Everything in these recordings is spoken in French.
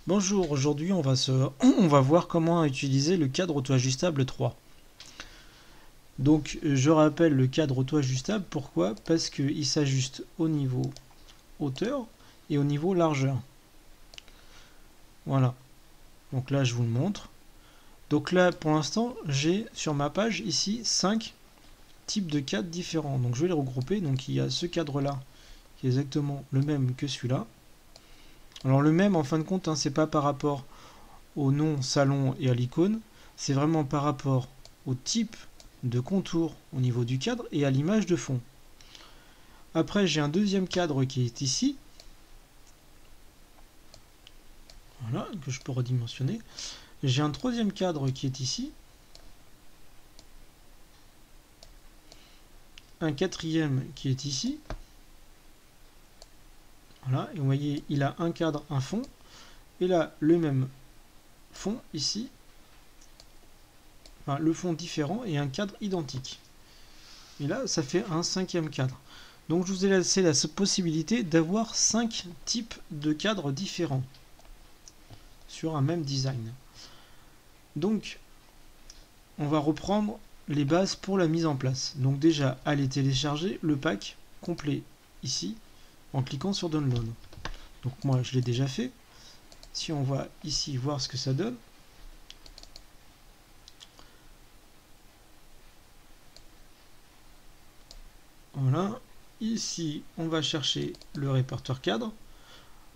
Bonjour, aujourd'hui on va voir comment utiliser le cadre auto-ajustable 3. Donc je rappelle le cadre auto-ajustable, pourquoi? Parce qu'il s'ajuste au niveau hauteur et au niveau largeur. Voilà, donc là je vous le montre. Donc là pour l'instant j'ai sur ma page ici 5 types de cadres différents. Donc je vais les regrouper, donc il y a ce cadre là qui est exactement le même que celui-là. Alors le même en fin de compte, c'est pas par rapport au nom salon et à l'icône, c'est vraiment par rapport au type de contour au niveau du cadre et à l'image de fond. Après j'ai un deuxième cadre qui est ici, voilà, que je peux redimensionner. J'ai un troisième cadre qui est ici, un quatrième qui est ici, voilà, et vous voyez il a un cadre, un fond, et là le même fond ici, enfin, le fond différent et un cadre identique. Et là ça fait un cinquième cadre. Donc je vous ai laissé la possibilité d'avoir 5 types de cadres différents sur un même design. Donc on va reprendre les bases pour la mise en place. Donc déjà, allez télécharger le pack complet ici en cliquant sur Download. Donc moi je l'ai déjà fait. Si on va ici voir ce que ça donne, voilà. Ici, on va chercher le répertoire cadre,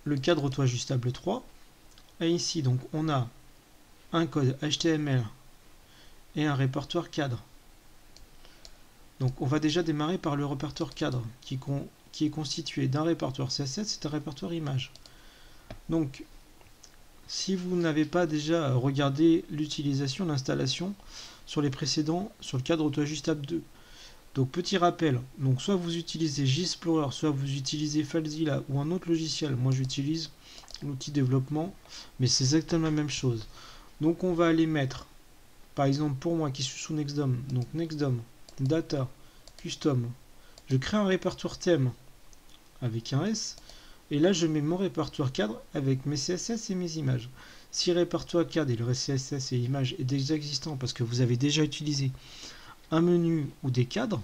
le cadre auto-ajustable 3. Et ici, donc, on a un code HTML et un répertoire cadre. Donc, on va déjà démarrer par le répertoire cadre qui est constitué d'un répertoire CSS et d'un répertoire image. Donc, si vous n'avez pas déjà regardé l'utilisation, l'installation sur les précédents, sur le cadre auto-ajustable 2, donc petit rappel, donc soit vous utilisez JExplorer, soit vous utilisez FileZilla ou un autre logiciel. Moi j'utilise l'outil développement, mais c'est exactement la même chose. Donc on va aller mettre, par exemple pour moi qui suis sous Nextdom, donc Nextdom, Data, Custom, je crée un répertoire thème avec un S, et là je mets mon répertoire cadre avec mes CSS et mes images. Si le répertoire cadre et le CSS et images est déjà existant parce que vous avez déjà utilisé un menu ou des cadres,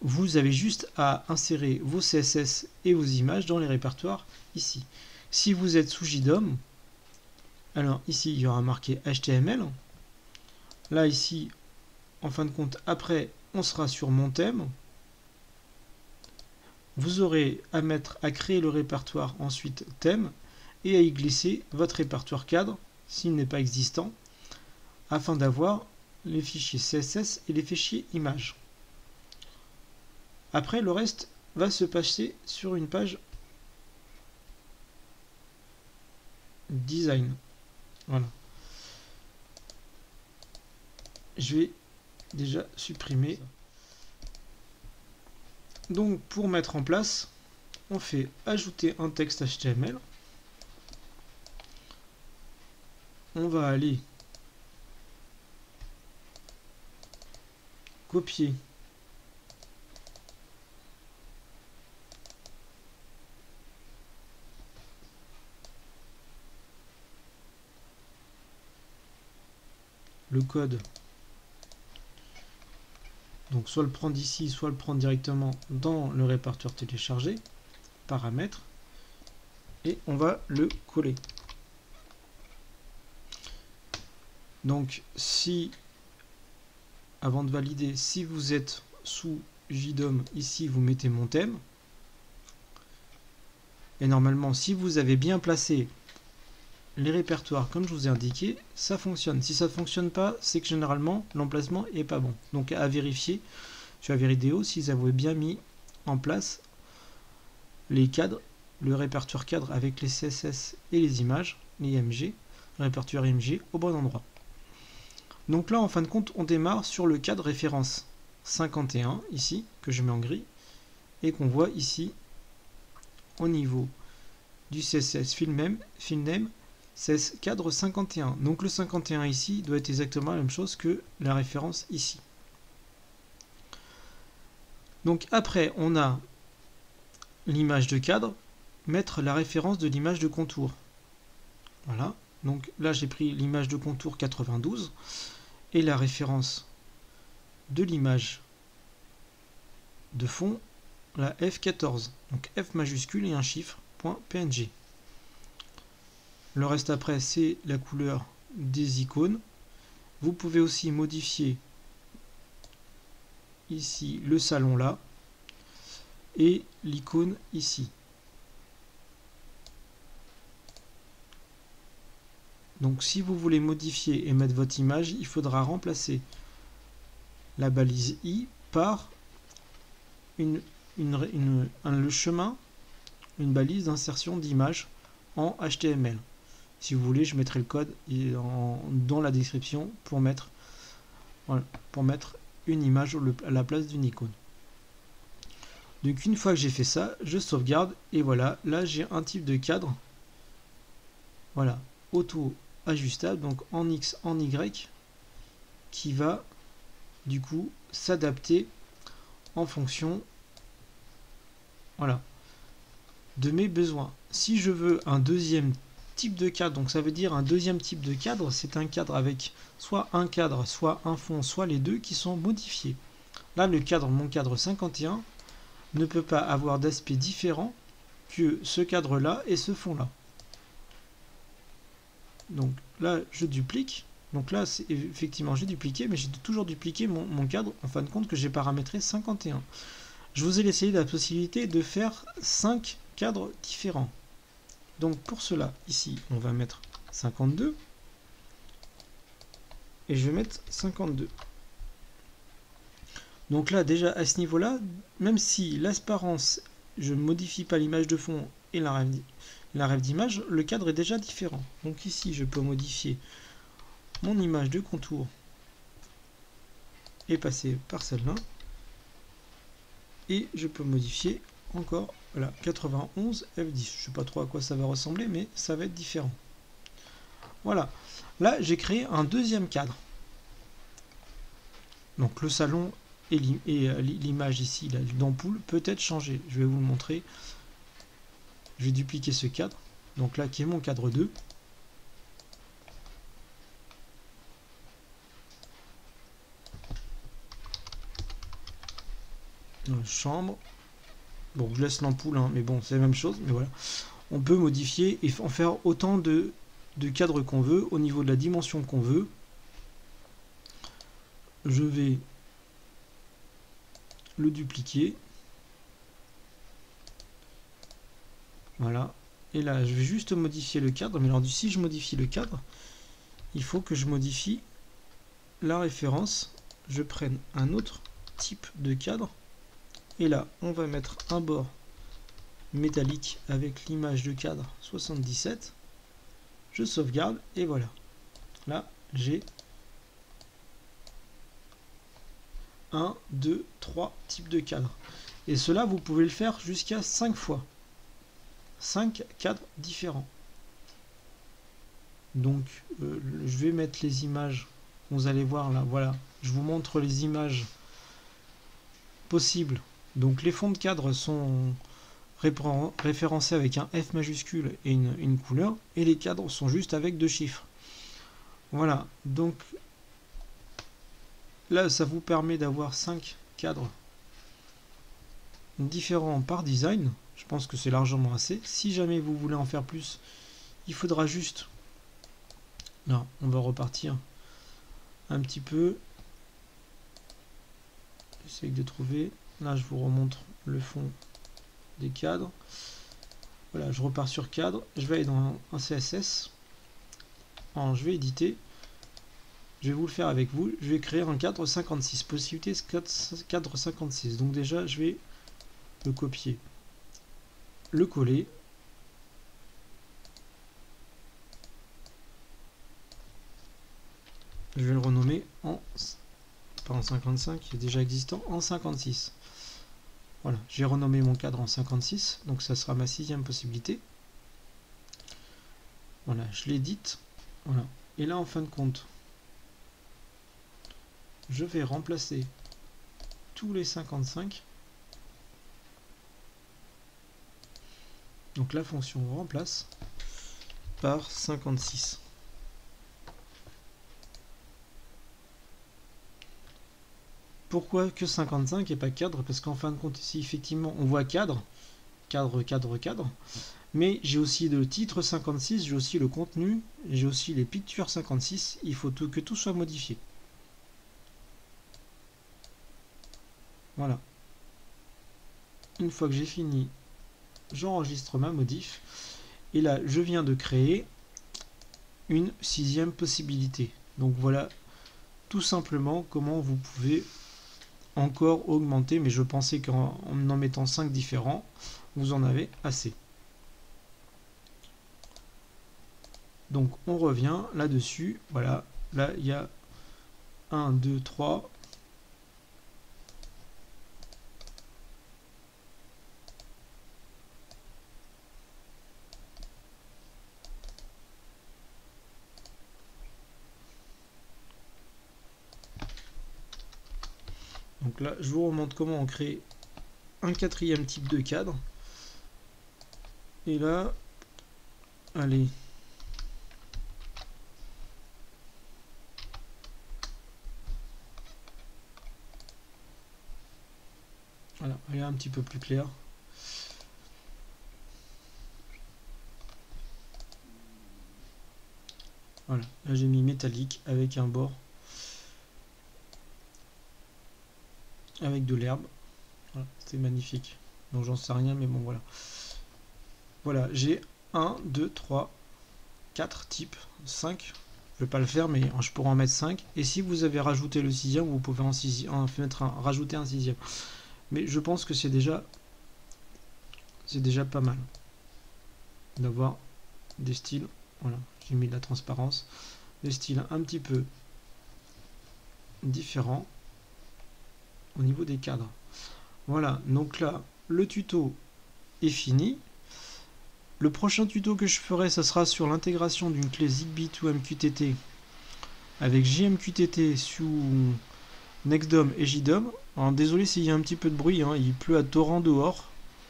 vous avez juste à insérer vos CSS et vos images dans les répertoires ici. Si vous êtes sous JDOM, alors ici il y aura marqué HTML. Là ici, en fin de compte, après on sera sur mon thème. Vous aurez à créer le répertoire ensuite thème et à y glisser votre répertoire cadre s'il n'est pas existant, afin d'avoir les fichiers CSS et les fichiers images. Après, le reste va se passer sur une page design. Voilà. Je vais déjà supprimer. Donc, pour mettre en place, on fait ajouter un texte HTML. On va aller copier le code, donc soit le prendre ici, soit le prendre directement dans le répertoire téléchargé, paramètres, et on va le coller. Donc si, avant de valider, si vous êtes sous JDOM, ici vous mettez mon thème, et normalement si vous avez bien placé les répertoires comme je vous ai indiqué, ça fonctionne. Si ça ne fonctionne pas, c'est que généralement l'emplacement est pas bon. Donc à vérifier sur la vidéo si vous avez bien mis en place les cadres, le répertoire cadre avec les CSS et les images, les IMG, le répertoire IMG au bon endroit. Donc là en fin de compte on démarre sur le cadre référence 51 ici, que je mets en gris, et qu'on voit ici au niveau du CSS filename, c'est cadre 51. Donc le 51 ici doit être exactement la même chose que la référence ici. Donc après on a l'image de cadre, mettre la référence de l'image de contour. Voilà. Donc là, j'ai pris l'image de contour 92 et la référence de l'image de fond, la F14. Donc F majuscule et un chiffre, .png. Le reste après, c'est la couleur des icônes. Vous pouvez aussi modifier ici le salon là et l'icône ici. Donc si vous voulez modifier et mettre votre image, il faudra remplacer la balise I par le chemin, une balise d'insertion d'image en HTML. Si vous voulez, je mettrai le code dans la description pour mettre une image à la place d'une icône. Donc une fois que j'ai fait ça, je sauvegarde et voilà, là j'ai un type de cadre. Voilà, auto ajustable, donc en X, en Y, qui va du coup s'adapter en fonction, voilà, de mes besoins. Si je veux un deuxième type de cadre, donc ça veut dire un deuxième type de cadre, c'est un cadre avec soit un cadre, soit un fond, soit les deux qui sont modifiés. Là, le cadre, mon cadre 51, ne peut pas avoir d'aspect différent que ce cadre-là et ce fond-là. Donc là, je duplique. Donc là, effectivement, j'ai dupliqué, mais j'ai toujours dupliqué mon cadre, en fin de compte, que j'ai paramétré 51. Je vous ai laissé la possibilité de faire 5 cadres différents. Donc pour cela, ici, on va mettre 52. Et je vais mettre 52. Donc là, déjà, à ce niveau-là, même si l'apparence, je ne modifie pas l'image de fond et la règle d'image, le cadre est déjà différent. Donc ici, je peux modifier mon image de contour et passer par celle-là. Et je peux modifier encore, voilà, 91 F10. Je ne sais pas trop à quoi ça va ressembler, mais ça va être différent. Voilà. Là, j'ai créé un deuxième cadre. Donc le salon et l'image ici d'ampoule peut être changée. Je vais vous le montrer. Je vais dupliquer ce cadre. Donc là, qui est mon cadre 2. Chambre. Bon, je laisse l'ampoule, hein, mais bon, c'est la même chose. Mais voilà. On peut modifier et en faire autant de cadres qu'on veut, au niveau de la dimension qu'on veut. Je vais le dupliquer. Voilà. Et là, je vais juste modifier le cadre. Mais alors, si je modifie le cadre, il faut que je modifie la référence. Je prenne un autre type de cadre. Et là, on va mettre un bord métallique avec l'image de cadre 77. Je sauvegarde et voilà. Là, j'ai 1, 2, 3 types de cadres. Et cela, vous pouvez le faire jusqu'à 5 fois. 5 cadres différents. Donc, je vais mettre les images. Vous allez voir là, voilà. Je vous montre les images possibles. Donc, les fonds de cadre sont référencés avec un F majuscule et une couleur. Et les cadres sont juste avec 2 chiffres. Voilà. Donc, là, ça vous permet d'avoir 5 cadres différents par design. Je pense que c'est largement assez. Si jamais vous voulez en faire plus, il faudra juste... Là, on va repartir un petit peu. J'essaie de trouver. Là, je vous remontre le fond des cadres. Voilà, je repars sur cadre. Je vais aller dans un CSS. Alors, je vais éditer. Je vais vous le faire avec vous. Je vais créer un cadre 56. Possibilité cadre 56. Donc déjà, je vais le copier, le coller. Je vais le renommer en, pas en 55, il est déjà existant, en 56. Voilà, j'ai renommé mon cadre en 56, donc ça sera ma 6e possibilité. Voilà, je l'édite. Voilà. Et là, en fin de compte, je vais remplacer tous les 55. Donc la fonction remplace par 56. Pourquoi que 55 et pas cadre? Parce qu'en fin de compte, ici, effectivement, on voit cadre, mais j'ai aussi le titre 56, j'ai aussi le contenu, j'ai aussi les pictures 56, il faut que tout soit modifié. Voilà. Une fois que j'ai fini, j'enregistre ma modif, et là, je viens de créer une 6e possibilité. Donc voilà, tout simplement, comment vous pouvez encore augmenter, mais je pensais qu'en en mettant 5 différents, vous en avez assez. Donc on revient là-dessus, voilà, là il y a 1, 2, 3. Donc là, je vous remontre comment on crée un 4e type de cadre. Et là, allez. Voilà, elle est un petit peu plus claire. Voilà, là j'ai mis métallique avec un bord avec de l'herbe. Voilà, c'était magnifique. Donc j'en sais rien, mais bon voilà. Voilà, j'ai 1, 2, 3, 4 types, 5. Je vais pas le faire, mais je pourrais en mettre 5. Et si vous avez rajouté le 6e, vous pouvez rajouter un 6e. Mais je pense que c'est déjà pas mal d'avoir des styles. Voilà, j'ai mis de la transparence, des styles un petit peu différents au niveau des cadres. Voilà, donc là, le tuto est fini. Le prochain tuto que je ferai, ça sera sur l'intégration d'une clé Zigbee to MQTT avec JMQTT sous NextDOM et JDOM. Alors, désolé s'il y a un petit peu de bruit, hein, il pleut à torrent dehors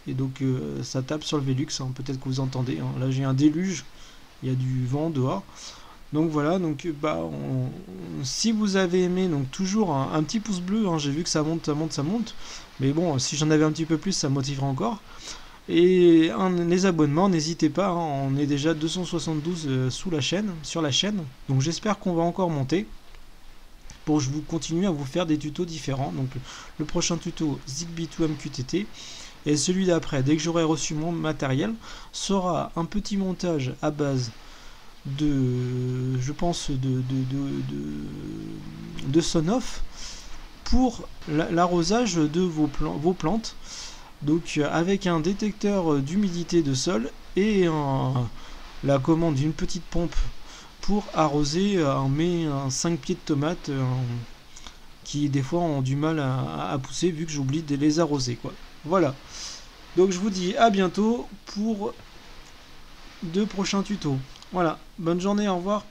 et donc ça tape sur le Velux, hein, peut-être que vous entendez. Hein. Là j'ai un déluge, il y a du vent dehors. Donc voilà, donc si vous avez aimé, donc toujours un petit pouce bleu, hein, j'ai vu que ça monte, mais bon, si j'en avais un petit peu plus, ça me motiverait encore. Et les abonnements, n'hésitez pas, hein, on est déjà 272 sur la chaîne, donc j'espère qu'on va encore monter pour que je vous continue à vous faire des tutos différents. Donc le prochain tuto Zigbee to MQTT et celui d'après, dès que j'aurai reçu mon matériel, sera un petit montage à base de, je pense, de Sonoff pour l'arrosage de vos plantes. Donc avec un détecteur d'humidité de sol et la commande d'une petite pompe pour arroser mes 5 pieds de tomates qui des fois ont du mal à pousser vu que j'oublie de les arroser, quoi. Voilà. Donc je vous dis à bientôt pour de prochains tutos. Voilà, bonne journée, au revoir.